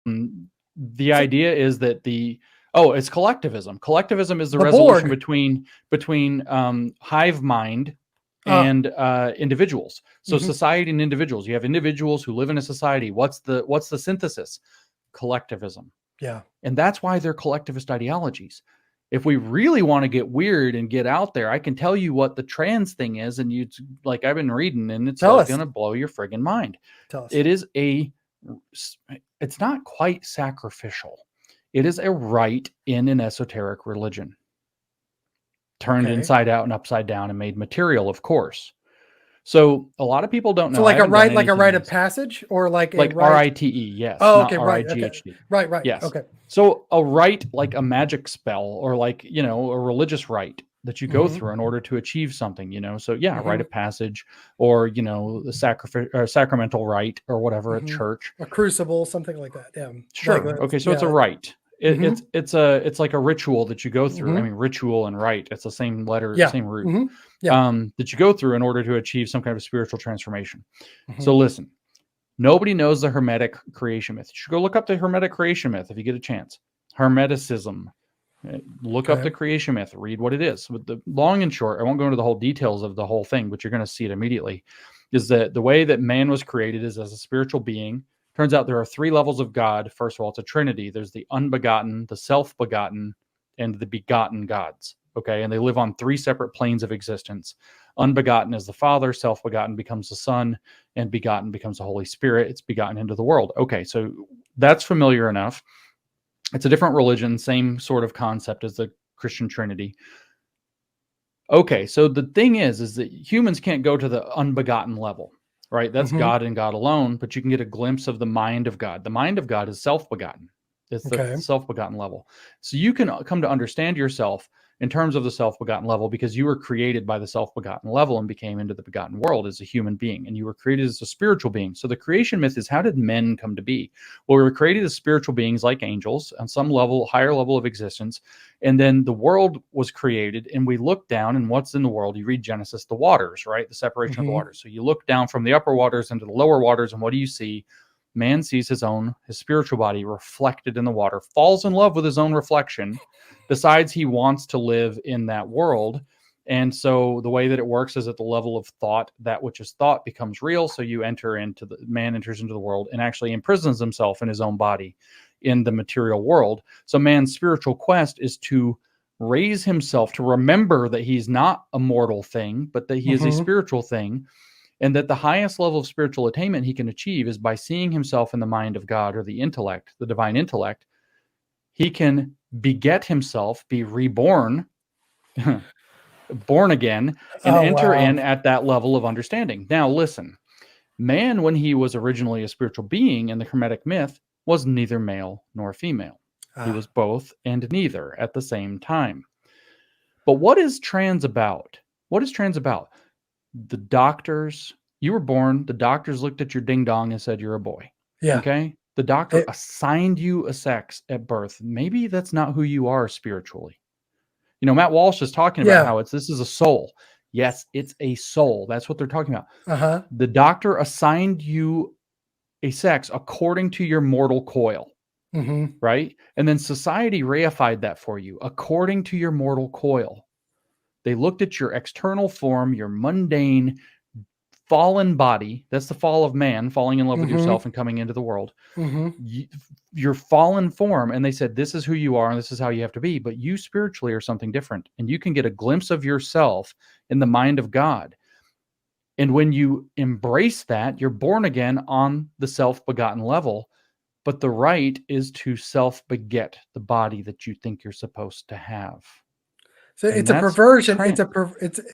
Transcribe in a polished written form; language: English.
The So, idea is that it's collectivism. Collectivism is the the resolution Borg. between hive mind Ah, and individuals. So hmm. society and individuals. You have individuals who live in a society. What's the synthesis? Collectivism. Yeah. And that's why they're collectivist ideologies. If we really want to get weird and get out there, I can tell you what the trans thing is, and you like I've been reading, and it's Tell like us. gonna blow your friggin' mind. Tell us. It is it's not quite sacrificial. It is a rite in an esoteric religion, turned Okay. inside out and upside down and made material, of course. So a lot of people don't So know. I haven't done like a anything rite on of this. passage, or like a Like rite. RITE, yes, Oh, not okay. Right. Okay. RIGHT. Right. Right. Yes. Okay. So a rite, like a magic spell, or like, a religious rite that you go Hmm. through in order to achieve something, So yeah, rite Hmm. of passage, or the sacramental rite or whatever at Hmm. church. A crucible, something like that. Yeah. Like Sure. that. Okay, so it's a Yeah. rite. Hmm. It's like a ritual that you go through. I Hmm. mean, ritual and rite, it's the same letter, Yeah. same root. Hmm. Yeah. That you go through in order to achieve some kind of spiritual transformation. Hmm. So listen, nobody knows the Hermetic creation myth. You should go look up the Hermetic creation myth if you get a chance. Hermeticism. Look up the Okay. creation myth. Read what it is. But the long and short, I won't go into the whole details of the whole thing, but you're going to see it immediately. Is that the way that man was created is as a spiritual being. Turns out there are three levels of God. First of all, it's a trinity. There's the unbegotten, the self-begotten, and the begotten gods. Okay, and they live on three separate planes of existence. Unbegotten is the Father, self-begotten becomes the Son, and begotten becomes the Holy Spirit. It's begotten into the world. Okay, so that's familiar enough. It's a different religion, same sort of concept as the Christian Trinity. Okay, so the thing is that humans can't go to the unbegotten level, right? That's Hmm. God and God alone, but you can get a glimpse of the mind of God. The mind of God is self-begotten. It's the Okay. self-begotten level. So you can come to understand yourself in terms of the self-begotten level because you were created by the self-begotten level and became into the begotten world as a human being, and you were created as a spiritual being. So the creation myth is, how did men come to be? Well, we were created as spiritual beings like angels on some level, higher level of existence, and then the world was created, and we look down, and what's in the world? You read Genesis, the waters, right? The separation of the Hmm. waters. So you look down from the upper waters into the lower waters, and what do you see? Man sees his spiritual body reflected in the water, falls in love with his own reflection, decides he wants to live in that world. And so the way that it works is at the level of thought, that which is thought becomes real. So man enters into the world and actually imprisons himself in his own body in the material world. So man's spiritual quest is to raise himself, to remember that he's not a mortal thing, but that he is a Hmm. spiritual thing, and that the highest level of spiritual attainment he can achieve is by seeing himself in the mind of God, or the intellect, the divine intellect. He can beget himself, be reborn, born again, and Oh, enter wow. in at that level of understanding. Now, listen, man, when he was originally a spiritual being in the Hermetic myth, was neither male nor female. He Ah, was both and neither at the same time. But what is trans about? What is trans about? The doctors, you were born, the doctors looked at your ding dong and said you're a boy. yeah. Okay? The doctor It, assigned you a sex at birth. Maybe that's not who you are spiritually. Matt Walsh is talking about yeah. how this is a soul. Yes, it's a soul. That's what they're talking about. Uh-huh. The doctor assigned you a sex according to your mortal coil, Hmm. right? And then society reified that for you according to your mortal coil. They looked at your external form, your mundane, fallen body. That's the fall of man, falling in love with Hmm. yourself and coming into the world. Hmm. Your fallen form, and they said, this is who you are and this is how you have to be. But you spiritually are something different, and you can get a glimpse of yourself in the mind of God. And when you embrace that, you're born again on the self-begotten level. But the right is to self-beget the body that you think you're supposed to have. So And it's a that's perversion. trans. It's